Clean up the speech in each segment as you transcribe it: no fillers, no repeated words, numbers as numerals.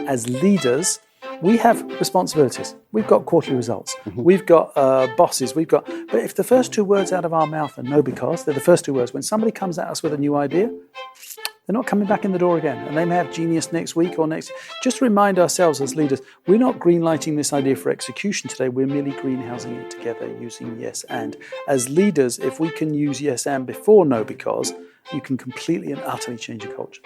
as leaders, we have responsibilities. We've got quarterly results. We've got bosses. But if the first two words out of our mouth are no because, they're the first two words. When somebody comes at us with a new idea, they're not coming back in the door again. And they may have genius next week or next. Just remind ourselves as leaders, we're not greenlighting this idea for execution today. We're merely greenhousing it together using yes and. As leaders, if we can use yes and before no because, you can completely and utterly change your culture.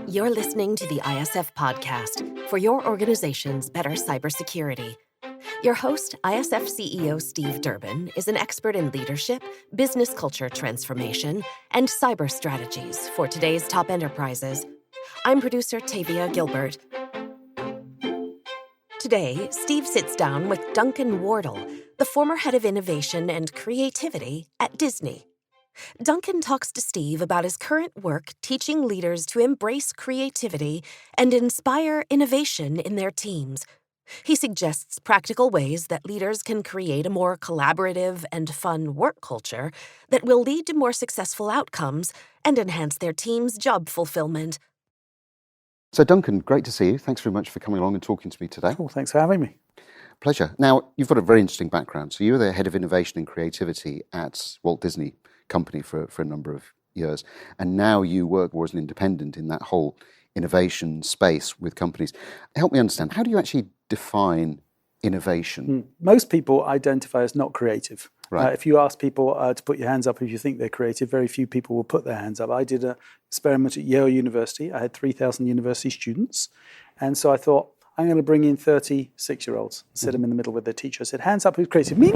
You're listening to the ISF podcast for your organization's better cybersecurity. Your host, ISF CEO Steve Durbin, is an expert in leadership, business culture transformation, and cyber strategies for today's top enterprises. I'm producer Tavia Gilbert. Today, Steve sits down with Duncan Wardle, the former head of innovation and creativity at Disney. Duncan talks to Steve about his current work teaching leaders to embrace creativity and inspire innovation in their teams. He suggests practical ways that leaders can create a more collaborative and fun work culture that will lead to more successful outcomes and enhance their team's job fulfillment. So Duncan, great to see you. Thanks very much for coming along and talking to me today. Cool, thanks for having me. Pleasure. Now, you've got a very interesting background. So you were the head of innovation and creativity at Walt Disney Company for a number of years. And now you work more as an independent in that whole innovation space with companies. Help me understand, how do you actually define innovation? Most people identify as not creative. Right. If you ask people to put your hands up if you think they're creative, very few people will put their hands up. I did an experiment at Yale University. I had 3,000 university students. And so I thought, I'm going to bring in 36-year-olds, sit them in the middle with their teacher. I said, hands up who's creative? Me.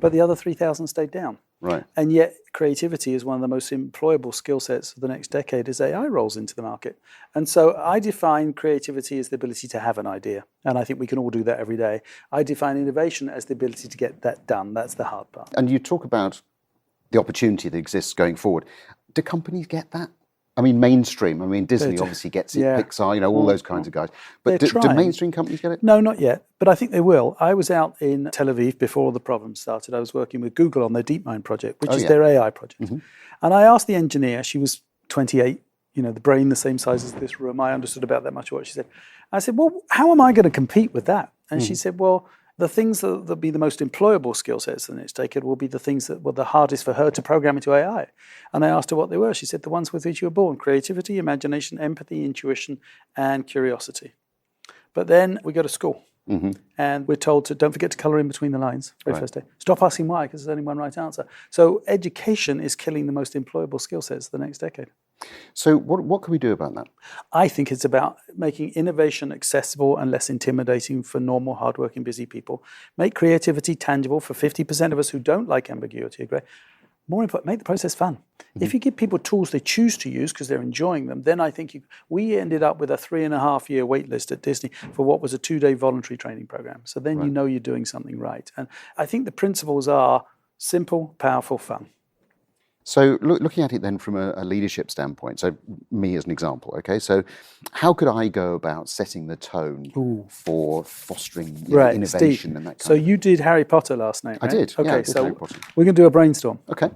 But the other 3,000 stayed down. Right. And yet creativity is one of the most employable skill sets of the next decade as AI rolls into the market. And so I define creativity as the ability to have an idea. And I think we can all do that every day. I define innovation as the ability to get that done. That's the hard part. And you talk about the opportunity that exists going forward. Do companies get that? I mean, mainstream. I mean, Disney obviously gets it, Pixar, all those kinds of guys. But do mainstream companies get it? No, not yet. But I think they will. I was out in Tel Aviv before the problem started. I was working with Google on their DeepMind project, which is their AI project. And I asked the engineer, she was 28, the brain the same size as this room. I understood about that much of what she said. I said, well, how am I going to compete with that? And she said, well, the things that will be the most employable skill sets in the next decade will be the things that were the hardest for her to program into AI. And I asked her what they were. She said, the ones with which you were born: creativity, imagination, empathy, intuition, and curiosity. But then we go to school and we're told to don't forget to colour in between the lines very first day. Stop asking why, because there's only one right answer. So education is killing the most employable skill sets of the next decade. So what can we do about that? I think it's about making innovation accessible and less intimidating for normal, hardworking, busy people. Make creativity tangible for 50% of us who don't like ambiguity. More important, make the process fun. If you give people tools they choose to use because they're enjoying them, then I think we ended up with a 3.5-year wait list at Disney for what was a 2-day voluntary training program. So then you know you're doing something right. And I think the principles are simple, powerful, fun. So looking at it then from a leadership standpoint, so me as an example, okay, so how could I go about setting the tone for fostering innovation Steve, and that kind of thing? So you did Harry Potter last night, right? I did, okay, I did so Harry Potter. We're going to do a brainstorm. Okay.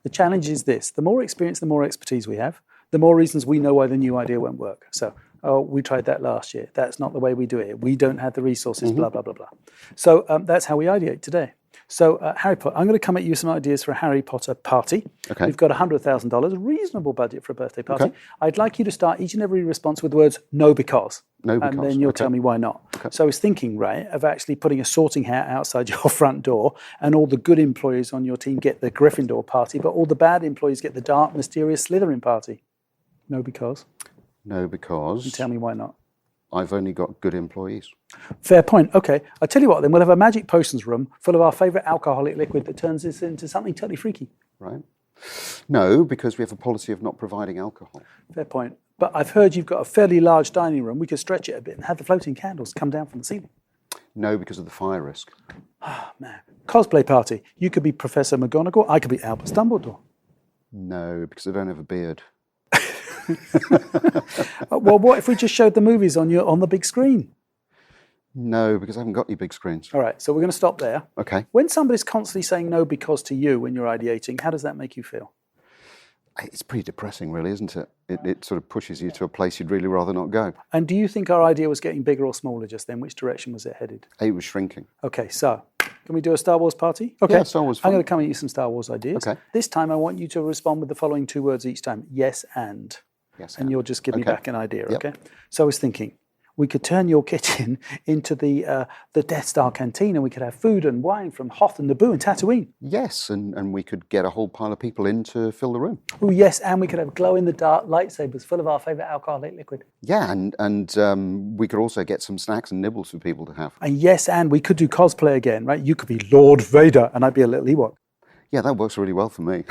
The challenge is this: the more experience, the more expertise we have, the more reasons we know why the new idea won't work. So, we tried that last year. That's not the way we do it. We don't have the resources, blah, blah, blah, blah. So that's how we ideate today. So Harry Potter, I'm going to come at you with some ideas for a Harry Potter party. Okay. We've got $100,000, a reasonable budget for a birthday party. Okay. I'd like you to start each and every response with the words, no because. No because. And then you'll tell me why not. Okay. So I was thinking, of actually putting a sorting hat outside your front door, and all the good employees on your team get the Gryffindor party, but all the bad employees get the dark, mysterious Slytherin party. No because. No because. And tell me why not. I've only got good employees. Fair point. Okay. I'll tell you what, then we'll have a magic potions room full of our favourite alcoholic liquid that turns this into something totally freaky. Right. No, because we have a policy of not providing alcohol. Fair point. But I've heard you've got a fairly large dining room. We could stretch it a bit and have the floating candles come down from the ceiling. No, because of the fire risk. Man. Cosplay party. You could be Professor McGonagall. I could be Albus Dumbledore. No, because I don't have a beard. Well, what if we just showed the movies on the big screen? No, because I haven't got any big screens. All right, so we're going to stop there. Okay. When somebody's constantly saying no because to you when you're ideating, how does that make you feel? It's pretty depressing, really, isn't it? It sort of pushes you to a place you'd really rather not go. And do you think our idea was getting bigger or smaller just then? Which direction was it headed? It was shrinking. Okay, so can we do a Star Wars party? Okay, Yeah, Star Wars fun. I'm going to come at you some Star Wars ideas. Okay. This time I want you to respond with the following 2 words each time. Yes and. Yes, and you'll just give me back an idea, Yep. okay? So I was thinking, we could turn your kitchen into the Death Star canteen, and we could have food and wine from Hoth and Naboo and Tatooine. Yes, and we could get a whole pile of people in to fill the room. Oh, yes, and we could have glow-in-the-dark lightsabers full of our favourite alcoholic liquid. Yeah, and we could also get some snacks and nibbles for people to have. And yes, and we could do cosplay again, right? You could be Lord Vader, and I'd be a little Ewok. Yeah, that works really well for me.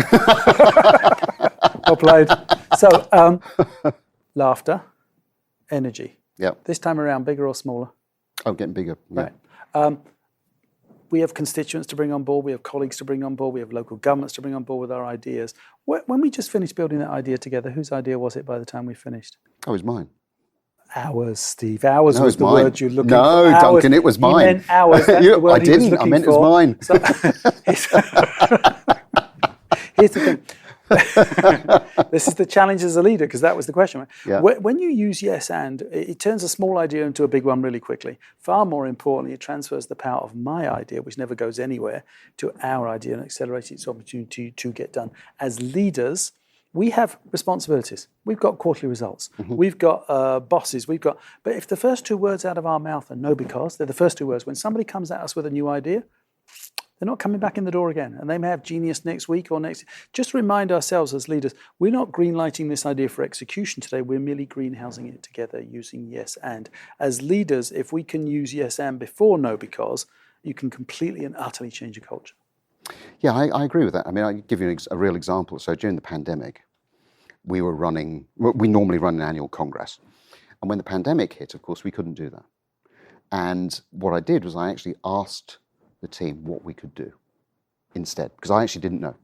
Well played. So, laughter, energy. Yeah. This time around, bigger or smaller? Oh, getting bigger. Yeah. Right. We have constituents to bring on board. We have colleagues to bring on board. We have local governments to bring on board with our ideas. When we just finished building that idea together, whose idea was it by the time we finished? Oh, it was mine. Ours, Steve. Ours No, was it's the mine. word you're looking No, for. Ours. Duncan, it was mine. You meant ours. That's the word I didn't. He was I looking meant for. it was mine. So, here's the thing. This is the challenge as a leader, because that was the question. Right? Yeah. When you use yes and, it turns a small idea into a big one really quickly. Far more importantly, it transfers the power of my idea, which never goes anywhere, to our idea and accelerates its opportunity to get done. As leaders, we have responsibilities. We've got quarterly results. Mm-hmm. We've got bosses. But if the first 2 words out of our mouth are no because, they're the first 2 words. When somebody comes at us with a new idea, they're not coming back in the door again. And they may have genius next week or next. Just remind ourselves as leaders, we're not greenlighting this idea for execution today. We're merely greenhousing it together using yes and. As leaders, if we can use yes and before no because, you can completely and utterly change a culture. Yeah, I agree with that. I mean, I'll give you a real example. So during the pandemic, we normally run an annual congress. And when the pandemic hit, of course, we couldn't do that. And what I did was I actually asked the team what we could do instead, because I actually didn't know.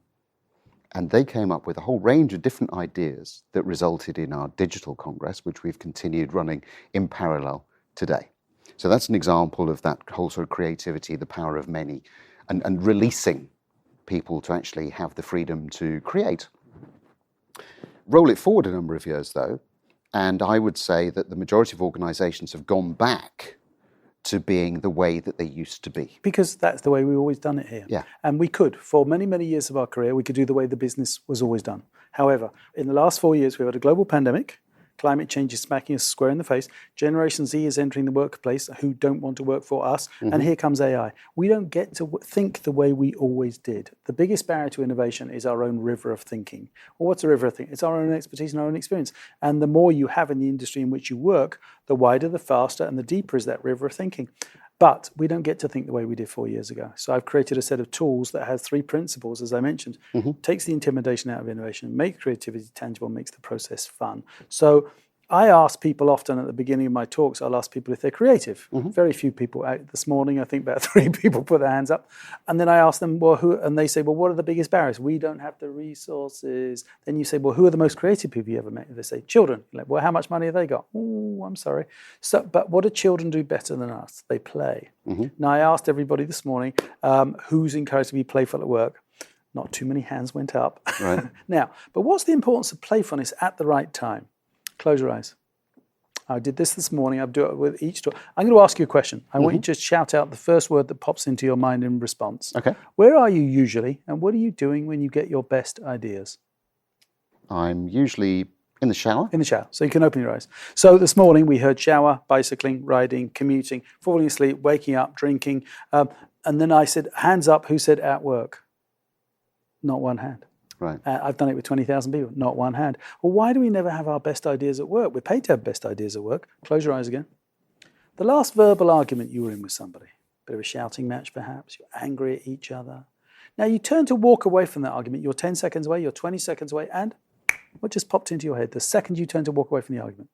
And they came up with a whole range of different ideas that resulted in our digital congress, which we've continued running in parallel today. So that's an example of that whole sort of creativity, the power of many, and releasing people to actually have the freedom to create. Roll it forward a number of years, though, and I would say that the majority of organizations have gone back to being the way that they used to be. Because that's the way we've always done it here. Yeah. And we could, for many, many years of our career, we could do the way the business was always done. However, in the last 4 years, we've had a global pandemic. Climate change is smacking us square in the face. Generation Z is entering the workplace who don't want to work for us. Mm-hmm. And here comes AI. We don't get to think the way we always did. The biggest barrier to innovation is our own river of thinking. Well, what's a river of thinking? It's our own expertise and our own experience. And the more you have in the industry in which you work, the wider, the faster, and the deeper is that river of thinking. But we don't get to think the way we did 4 years ago. So I've created a set of tools that has 3 principles, as I mentioned. Mm-hmm. Takes the intimidation out of innovation, makes creativity tangible, makes the process fun. So I ask people often at the beginning of my talks, I'll ask people if they're creative. Mm-hmm. Very few people out this morning. I think about 3 people put their hands up. And then I ask them, well, who? And they say, well, what are the biggest barriers? We don't have the resources. Then you say, well, who are the most creative people you ever met? They say, children. You're like, well, how much money have they got? Oh, I'm sorry. So, but what do children do better than us? They play. Mm-hmm. Now, I asked everybody this morning, who's encouraged to be playful at work? Not too many hands went up. Right. Now, but what's the importance of playfulness at the right time? Close your eyes. I did this morning. I'll do it with each talk. I'm going to ask you a question. I want you to just shout out the first word that pops into your mind in response. Okay. Where are you usually, and what are you doing when you get your best ideas? I'm usually in the shower. In the shower, so you can open your eyes. So this morning we heard shower, bicycling, riding, commuting, falling asleep, waking up, drinking. And then I said, hands up, who said at work? Not one hand. Right. I've done it with 20,000 people, not one hand. Well, why do we never have our best ideas at work? We're paid to have best ideas at work. Close your eyes again. The last verbal argument you were in with somebody, bit of a shouting match perhaps, you're angry at each other. Now you turn to walk away from that argument, you're 10 seconds away, you're 20 seconds away, and what just popped into your head the second you turn to walk away from the argument?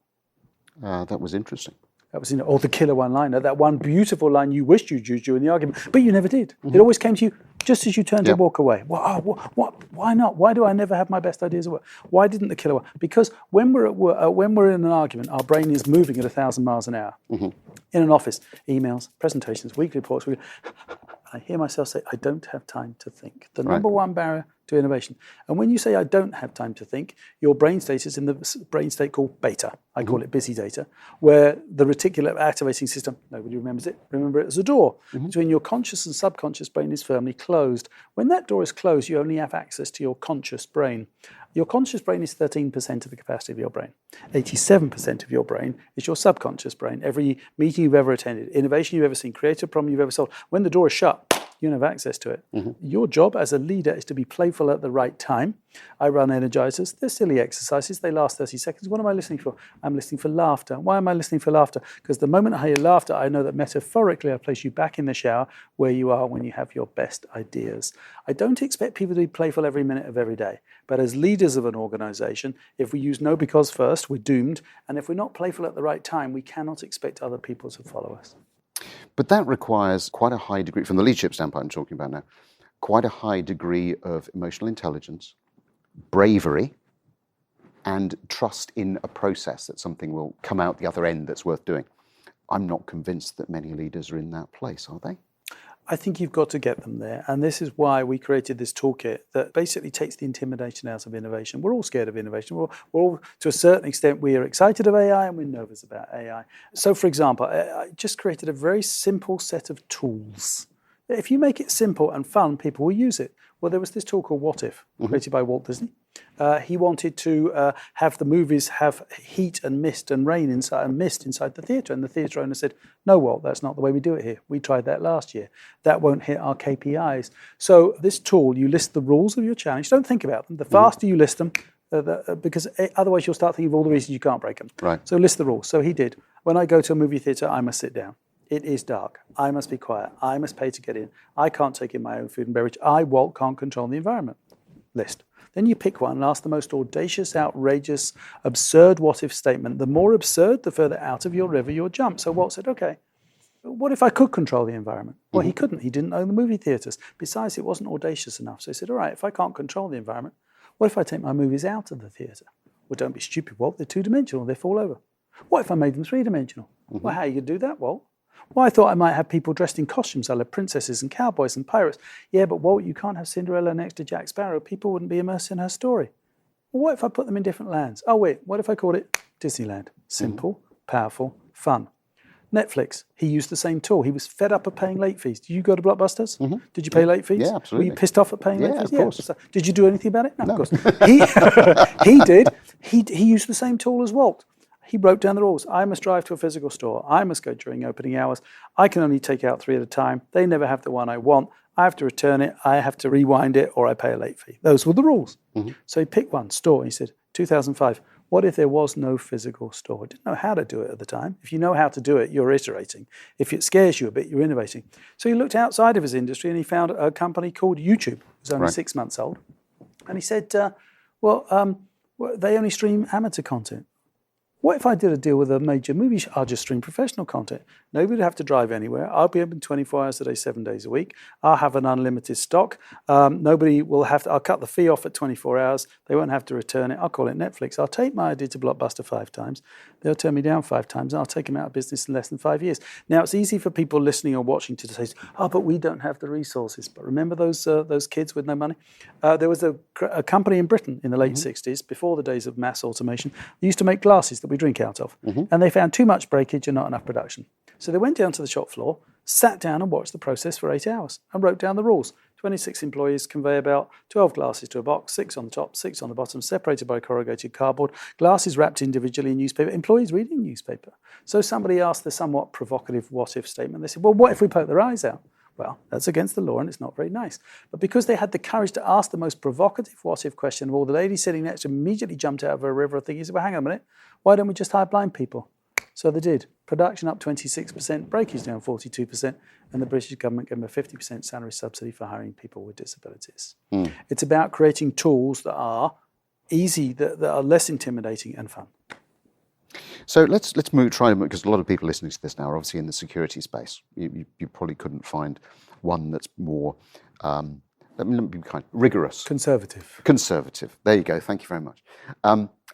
That was interesting. That was, or the killer one-liner, that one beautiful line you wished you'd used during the argument, but you never did. Mm-hmm. It always came to you just as you turned to walk away. Well, why not? Why do I never have my best ideas at work? Why didn't the killer one? Because when we're at work, when we're in an argument, our brain is moving at 1,000 miles an hour. Mm-hmm. In an office, emails, presentations, weekly reports. I hear myself say, I don't have time to think. The number one barrier to innovation. And when you say, I don't have time to think, your brain state is in the brain state called beta. I call it busy data, where the reticular activating system, nobody remembers it, remember it as a door. Between your conscious and subconscious brain is firmly closed. When that door is closed, you only have access to your conscious brain. Your conscious brain is 13% of the capacity of your brain. 87% of your brain is your subconscious brain. Every meeting you've ever attended, innovation you've ever seen, creative problem you've ever solved, when the door is shut, you don't have access to it. Your job as a leader is to be playful at the right time. I run energizers. They're silly exercises. They last 30 seconds. What am I listening for? I'm listening for laughter. Why am I listening for laughter? Because the moment I hear laughter, I know that metaphorically I place you back in the shower where you are when you have your best ideas. I don't expect people to be playful every minute of every day. But as leaders of an organization, if we use no because first, we're doomed. And if we're not playful at the right time, we cannot expect other people to follow us. But that requires quite a high degree, from the leadership standpoint I'm talking about now, quite a high degree of emotional intelligence, bravery, and trust in a process that something will come out the other end that's worth doing. I'm not convinced that many leaders are in that place, are they? I think you've got to get them there. And this is why we created this toolkit that basically takes the intimidation out of innovation. We're all scared of innovation. We're all, to a certain extent, we are excited of AI and we're nervous about AI. So, for example, I just created a very simple set of tools. If you make it simple and fun, people will use it. Well, there was this tool called What If, created by Walt Disney. He wanted to have the movies have heat and mist and rain inside and mist inside the theatre. And the theatre owner said, no, Walt, that's not the way we do it here. We tried that last year. That won't hit our KPIs. So this tool, you list the rules of your challenge. Don't think about them. The faster you list them, because otherwise you'll start thinking of all the reasons you can't break them. Right. So list the rules. So he did. When I go to a movie theatre, I must sit down. It is dark. I must be quiet. I must pay to get in. I can't take in my own food and beverage. I, Walt, can't control the environment. List. Then you pick one and ask the most audacious, outrageous, absurd what-if statement. The more absurd, the further out of your river you'll jump. So Walt said, okay, what if I could control the environment? Well, he couldn't. He didn't own the movie theatres. Besides, it wasn't audacious enough. So he said, all right, if I can't control the environment, what if I take my movies out of the theatre? Well, don't be stupid, Walt. They're two-dimensional. They fall over. What if I made them three-dimensional? Well, how are you going to do that, Walt? Well, I thought I might have people dressed in costumes. I love princesses and cowboys and pirates. Yeah, but Walt, you can't have Cinderella next to Jack Sparrow. People wouldn't be immersed in her story. Well, what if I put them in different lands? Oh, wait, what if I called it Disneyland? Simple, powerful, fun. Netflix, he used the same tool. He was fed up of paying late fees. Did you go to Blockbusters? Did you pay late fees? Yeah, absolutely. Were you pissed off at paying late fees? Of course. So, did you do anything about it? No. Of course. He did. He used the same tool as Walt. He wrote down the rules. I must drive to a physical store. I must go during opening hours. I can only take out 3 at a time. They never have the one I want. I have to return it. I have to rewind it, or I pay a late fee. Those were the rules. So he picked one store. He said, 2005, what if there was no physical store? I didn't know how to do it at the time. If you know how to do it, you're iterating. If it scares you a bit, you're innovating. So he looked outside of his industry and he found a company called YouTube. It was only 6 months old. And he said, they only stream amateur content. What if I did a deal with a major movie? I'll just stream professional content. Nobody would have to drive anywhere. I'll be open 24 hours a day, 7 days a week. I'll have an unlimited stock. Nobody will have to, I'll cut the fee off at 24 hours. They won't have to return it. I'll call it Netflix. I'll take my idea to Blockbuster 5 times. They'll turn me down 5 times and I'll take them out of business in less than 5 years. Now, it's easy for people listening or watching to say, oh, but we don't have the resources. But remember those kids with no money? There was a company in Britain in the late 60s, before the days of mass automation. They used to make glasses that we drink out of. And they found too much breakage and not enough production. So they went down to the shop floor, sat down and watched the process for 8 hours and wrote down the rules. 26 employees convey about 12 glasses to a box, 6 on the top, 6 on the bottom, separated by corrugated cardboard, glasses wrapped individually in newspaper, employees reading newspaper. So somebody asked the somewhat provocative what-if statement. They said, well, what if we poke their eyes out? Well, that's against the law and it's not very nice. But because they had the courage to ask the most provocative what-if question of all, the lady sitting next to them immediately jumped out of her river thinking, well, hang on a minute, why don't we just hire blind people? So they did. Production up 26%, breakage down 42%, and the British government gave them a 50% salary subsidy for hiring people with disabilities. It's about creating tools that are easy, that are less intimidating and fun. So let's try, because a lot of people listening to this now are obviously in the security space. You probably couldn't find one that's more, let me be kind, rigorous. Conservative. There you go. Thank you very much.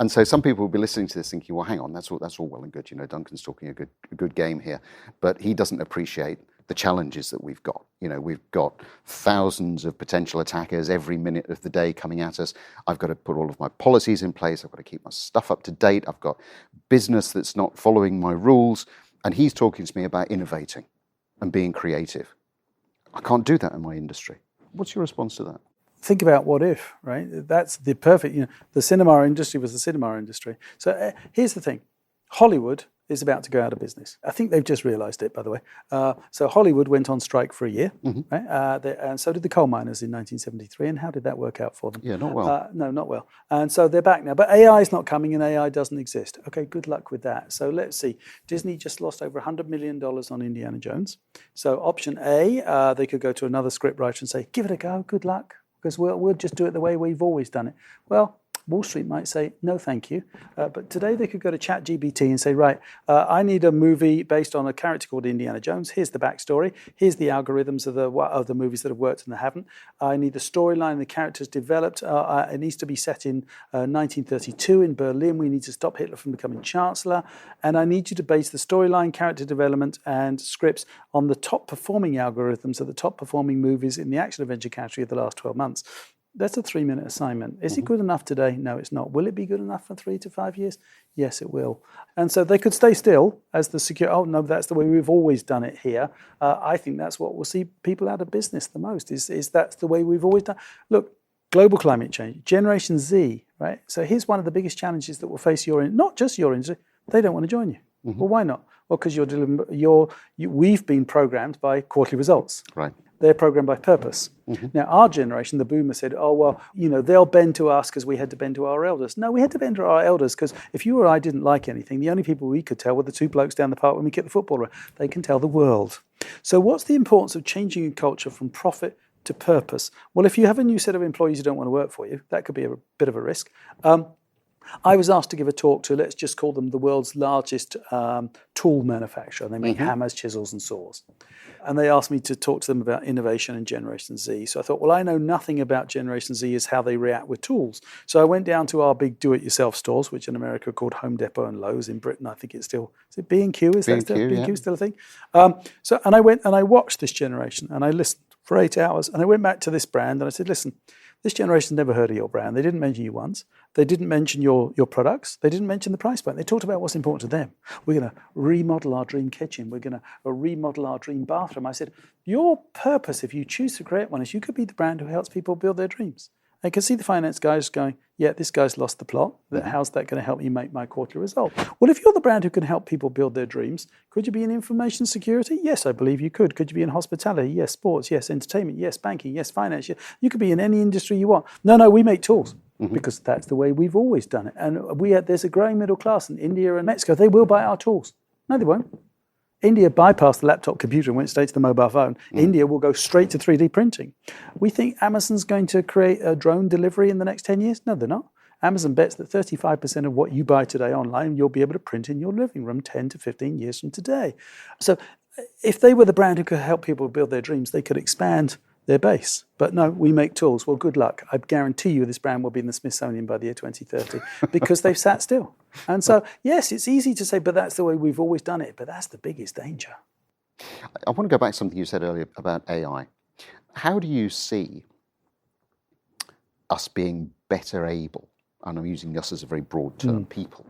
And so some people will be listening to this thinking, well, hang on, that's all well and good. You know, Duncan's talking a good game here, but he doesn't appreciate the challenges that we've got. We've got thousands of potential attackers every minute of the day coming at us. I've got to put all of my policies in place. I've got to keep my stuff up to date. I've got business that's not following my rules. And he's talking to me about innovating and being creative. I can't do that in my industry. What's your response to that? Think about what if, right? That's the perfect, the cinema industry was the cinema industry. So here's the thing. Hollywood is about to go out of business. I think they've just realized it, by the way. So Hollywood went on strike for a year, right? And so did the coal miners in 1973. And how did that work out for them? Yeah, not well. No, not well. And so they're back now. But AI is not coming and AI doesn't exist. Okay, good luck with that. So let's see. Disney just lost over $100 million on Indiana Jones. So option A, they could go to another scriptwriter and say, give it a go, good luck, because we'll just do it the way we've always done it. Well, Wall Street might say, no, thank you. But today they could go to ChatGPT and say, right, I need a movie based on a character called Indiana Jones. Here's the backstory. Here's the algorithms of the movies that have worked and that haven't. I need the storyline, the characters developed. It needs to be set in 1932 in Berlin. We need to stop Hitler from becoming chancellor. And I need you to base the storyline, character development, and scripts on the top performing algorithms of the top performing movies in the action adventure category of the last 12 months. That's a 3-minute assignment. Is it good enough today? No, it's not. Will it be good enough for 3 to 5 years? Yes, it will. And so they could stay still as the secure, oh, no, that's the way we've always done it here. I think that's what will see people out of business the most, is that's the way we've always done. Look, global climate change, Generation Z, right? So here's one of the biggest challenges that will face not just your industry, they don't want to join you. Well, why not? Well, because we've been programmed by quarterly results. Right. They're programmed by purpose. Now, our generation, the boomers, said, oh, well, they'll bend to us because we had to bend to our elders. No, we had to bend to our elders because if you or I didn't like anything, the only people we could tell were the 2 blokes down the park when we kicked the football around. They can tell the world. So what's the importance of changing a culture from profit to purpose? Well, if you have a new set of employees who don't want to work for you, that could be a bit of a risk. I was asked to give a talk to, let's just call them the world's largest tool manufacturer. They make hammers, chisels, and saws. And they asked me to talk to them about innovation and Generation Z. So I thought, well, I know nothing about Generation Z is how they react with tools. So I went down to our big do-it-yourself stores, which in America are called Home Depot and Lowe's. In Britain, I think it's still, is it B&Q? Is that still, B&Q still a thing? And I went and I watched this generation and I listened for 8 hours. And I went back to this brand and I said, listen, this generation's never heard of your brand. They didn't mention you once. They didn't mention your products. They didn't mention the price point. They talked about what's important to them. We're going to remodel our dream kitchen. We're going to remodel our dream bathroom. I said, your purpose, if you choose to create one, is you could be the brand who helps people build their dreams. I can see the finance guys going, yeah, this guy's lost the plot. How's that going to help me make my quarterly result? Well, if you're the brand who can help people build their dreams, could you be in information security? Yes, I believe you could. Could you be in hospitality? Yes. Sports? Yes. Entertainment? Yes. Banking? Yes. Finance? Yes. You could be in any industry you want. No, we make tools because that's the way we've always done it. And there's a growing middle class in India and Mexico. They will buy our tools. No, they won't. India bypassed the laptop computer and went straight to the mobile phone. India will go straight to 3D printing. We think Amazon's going to create a drone delivery in the next 10 years. No, they're not. Amazon bets that 35% of what you buy today online, you'll be able to print in your living room 10 to 15 years from today. So if they were the brand who could help people build their dreams, they could expand their base. But no, we make tools. Well, good luck. I guarantee you this brand will be in the Smithsonian by the year 2030 because they've sat still. And so, yes, it's easy to say, but that's the way we've always done it. But that's the biggest danger. I want to go back to something you said earlier about AI. How do you see us being better able, and I'm using us as a very broad term, people,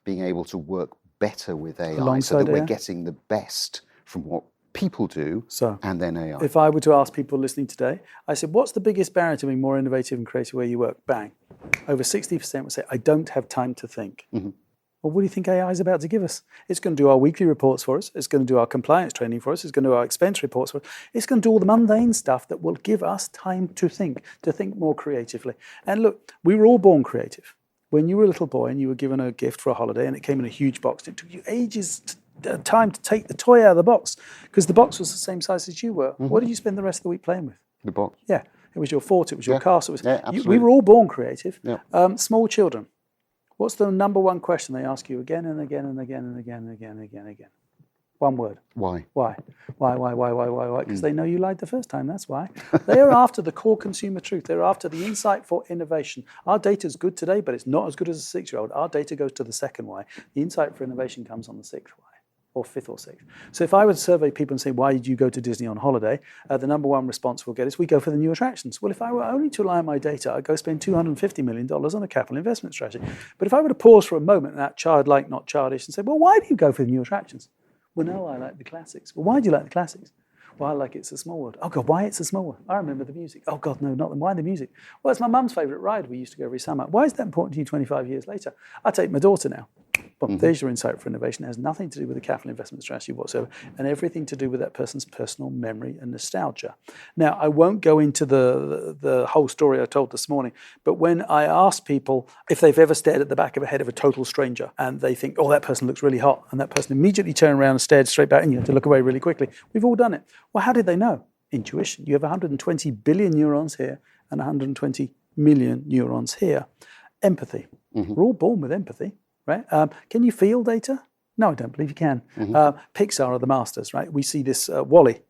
being able to work better with AI so that we're getting the best from what people do and then AI? If I were to ask people listening today, I said, what's the biggest barrier to being more innovative and creative where you work? Bang. Over 60% would say, I don't have time to think. Well, what do you think AI is about to give us? It's going to do our weekly reports for us. It's going to do our compliance training for us. It's going to do our expense reports for us. It's going to do all the mundane stuff that will give us time to think more creatively. And look, we were all born creative. When you were a little boy and you were given a gift for a holiday and it came in a huge box, it took you ages time to take the toy out of the box because the box was the same size as you were. What did you spend the rest of the week playing with? The box. Yeah. It was your fort. It was your castle. Absolutely. We were all born creative. Yeah. Small children. What's the number one question they ask you again and again and again and again and again and again and again? One word. Why? Why? Because they know you lied the first time, that's why. They are after the core consumer truth. They're after the insight for innovation. Our data is good today, but it's not as good as a 6-year-old. Our data goes to the second why. The insight for innovation comes on the 6th why. or fifth or sixth. So if I would survey people and say, why did you go to Disney on holiday? The number one response we'll get is, we go for the new attractions. Well, if I were only to rely on my data, I'd go spend $250 million on a capital investment strategy. But if I were to pause for a moment and act childlike, not childish, and say, well, why do you go for the new attractions? Well, no, I like the classics. Well, why do you like the classics? Well, I like It's a Small World. Oh, God, why It's a Small World? I remember the music. Oh, God, no, not them. Why the music? Well, it's my mum's favourite ride. We used to go every summer. Why is that important to you 25 years later? I take my daughter now. Well, there's your insight for innovation. It has nothing to do with the capital investment strategy whatsoever, and everything to do with that person's personal memory and nostalgia. Now, I won't go into the whole story I told this morning, but when I ask people if they've ever stared at the back of a head of a total stranger and they think, oh, that person looks really hot, and that person immediately turned around and stared straight back, and you have to look away really quickly. We've all done it. Well, how did they know? Intuition. You have 120 billion neurons here and 120 million neurons here. Empathy. We're all born with empathy. Right? Can you feel data? No, I don't believe you can. Pixar are the masters, right? We see this Wall-E.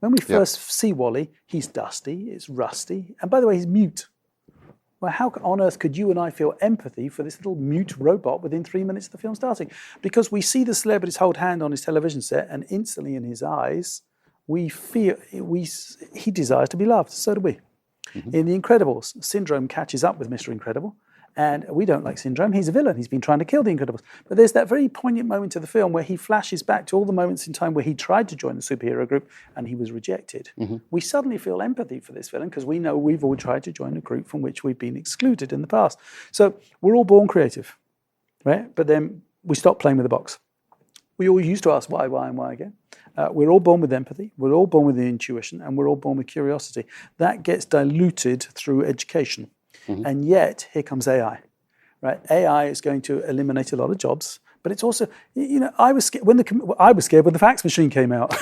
When we first see Wall-E, he's dusty, it's rusty, and by the way, he's mute. Well, how on earth could you and I feel empathy for this little mute robot within 3 minutes of the film starting? Because we see the celebrities hold hand on his television set, and instantly in his eyes, we feel he desires to be loved. So do we. In The Incredibles, Syndrome catches up with Mr. Incredible. And we don't like Syndrome. He's a villain. He's been trying to kill the Incredibles. But there's that very poignant moment of the film where he flashes back to all the moments in time where he tried to join the superhero group and he was rejected. We suddenly feel empathy for this villain because we know we've all tried to join a group from which we've been excluded in the past. So we're all born creative, right? But then we stop playing with the box. We all used to ask why, and why again. We're all born with empathy. We're all born with the intuition, and we're all born with curiosity. That gets diluted through education. And yet, here comes AI, right? AI is going to eliminate a lot of jobs, but it's also, I was scared when the fax machine came out,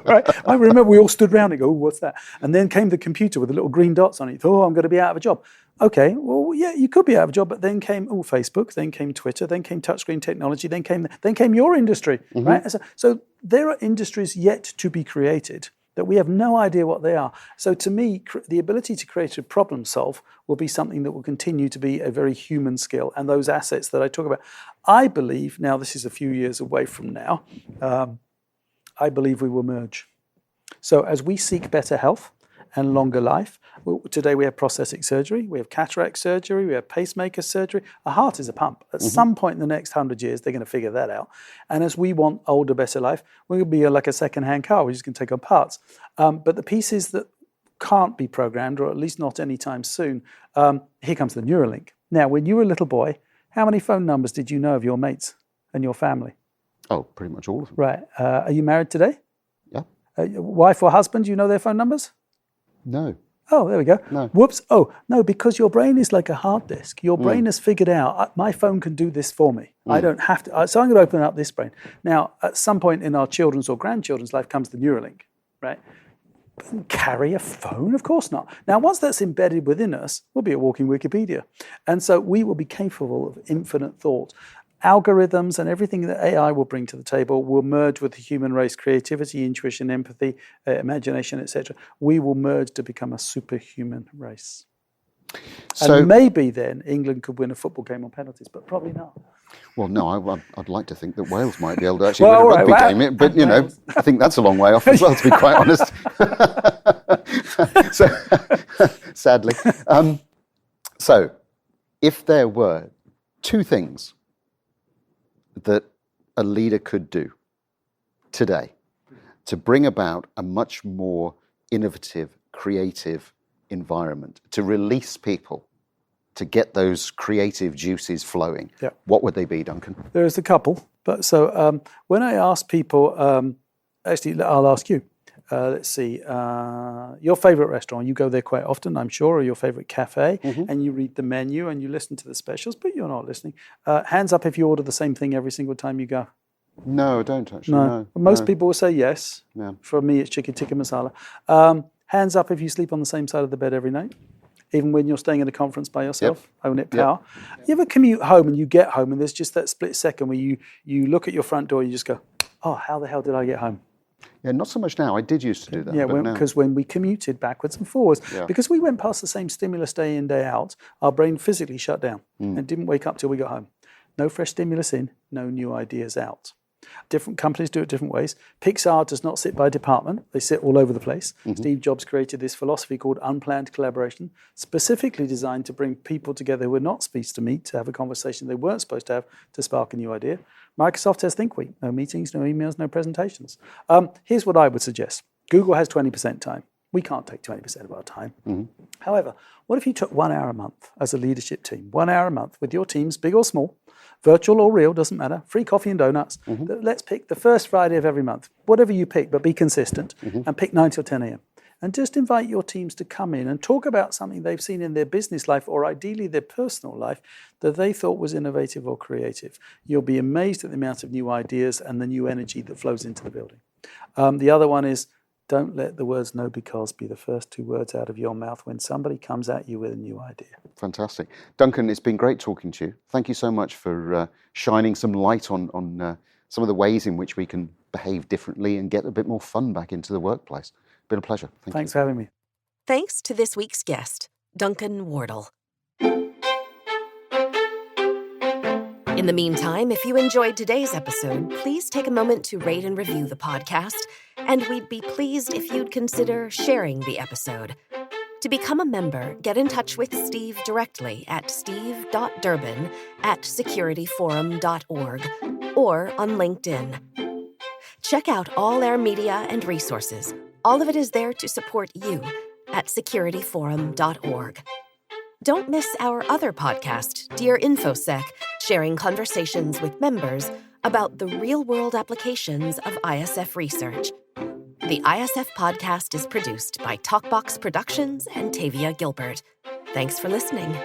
right? I remember we all stood around and go, oh, what's that? And then came the computer with the little green dots on it. Oh, I'm going to be out of a job. Okay, well, yeah, you could be out of a job, but then came Facebook, then came Twitter, then came touchscreen technology, then came your industry, right? So there are industries yet to be created that we have no idea what they are. So to me, the ability to create a problem solve will be something that will continue to be a very human skill. And those assets that I talk about, I believe, now this is a few years away from now, I believe we will merge. So as we seek better health and longer life, today we have prosthetic surgery, we have cataract surgery, we have pacemaker surgery. A heart is a pump. At some point in the next 100 years, they're going to figure that out. And as we want older, better life, we're going to be like a second-hand car. We're just going to take on parts. But the pieces that can't be programmed, or at least not anytime soon, here comes the Neuralink. Now, when you were a little boy, how many phone numbers did you know of your mates and your family? Oh, pretty much all of them. Right. Are you married today? Yeah. Wife or husband, do you know their phone numbers? No. Oh, there we go. No. Whoops. Oh, no, because your brain is like a hard disk. Your brain has figured out, my phone can do this for me. I don't have to. So I'm going to open up this brain. Now, at some point in our children's or grandchildren's life comes the Neuralink, right? Carry a phone? Of course not. Now, once that's embedded within us, we'll be a walking Wikipedia. And so we will be capable of infinite thought. Algorithms and everything that AI will bring to the table will merge with the human race, creativity, intuition, empathy, imagination, etc. We will merge to become a superhuman race. So, and maybe then England could win a football game on penalties, but probably not. Well, no, I'd like to think that Wales might be able to actually win a rugby game, but I think that's a long way off as well, to be quite honest. So, sadly. So, if there were two things that a leader could do today to bring about a much more innovative, creative environment, to release people, to get those creative juices flowing, what would they be, Duncan? There's a couple. But so when I ask people, actually, I'll ask you. Let's see, your favorite restaurant, you go there quite often, I'm sure, or your favorite cafe, and you read the menu and you listen to the specials, but you're not listening. Hands up if you order the same thing every single time you go. No, I don't actually. No. Most people will say yes. Yeah. For me, it's chicken tikka masala. Hands up if you sleep on the same side of the bed every night, even when you're staying at a conference by yourself. Own it, pal. You ever commute home and you get home and there's just that split second where you look at your front door and you just go, oh, how the hell did I get home? Yeah, not so much now. I did used to do that. Yeah, because when we commuted backwards and forwards, because we went past the same stimulus day in, day out, our brain physically shut down and didn't wake up till we got home. No fresh stimulus in, no new ideas out. Different companies do it different ways. Pixar does not sit by department. They sit all over the place. Steve Jobs created this philosophy called unplanned collaboration, specifically designed to bring people together who were not supposed to meet, to have a conversation they weren't supposed to have, to spark a new idea. Microsoft has Think Week. No meetings, no emails, no presentations. Here's what I would suggest. Google has 20% time. We can't take 20% of our time. However, what if you took 1 hour a month as a leadership team, 1 hour a month with your teams, big or small, virtual or real, doesn't matter, free coffee and donuts. Let's pick the first Friday of every month, whatever you pick, but be consistent, and pick 9 till 10 a.m. And just invite your teams to come in and talk about something they've seen in their business life or ideally their personal life that they thought was innovative or creative. You'll be amazed at the amount of new ideas and the new energy that flows into the building. The other one is, don't let the words "no because" be the first 2 words out of your mouth when somebody comes at you with a new idea. Fantastic. Duncan, it's been great talking to you. Thank you so much for shining some light on some of the ways in which we can behave differently and get a bit more fun back into the workplace. Been a pleasure. Thanks for having me. Thanks to this week's guest, Duncan Wardle. In the meantime, if you enjoyed today's episode, please take a moment to rate and review the podcast, and we'd be pleased if you'd consider sharing the episode. To become a member, get in touch with Steve directly at steve.durbin@securityforum.org or on LinkedIn. Check out all our media and resources. All of it is there to support you at securityforum.org. Don't miss our other podcast, Dear InfoSec, sharing conversations with members about the real-world applications of ISF research. The ISF podcast is produced by Talkbox Productions and Tavia Gilbert. Thanks for listening.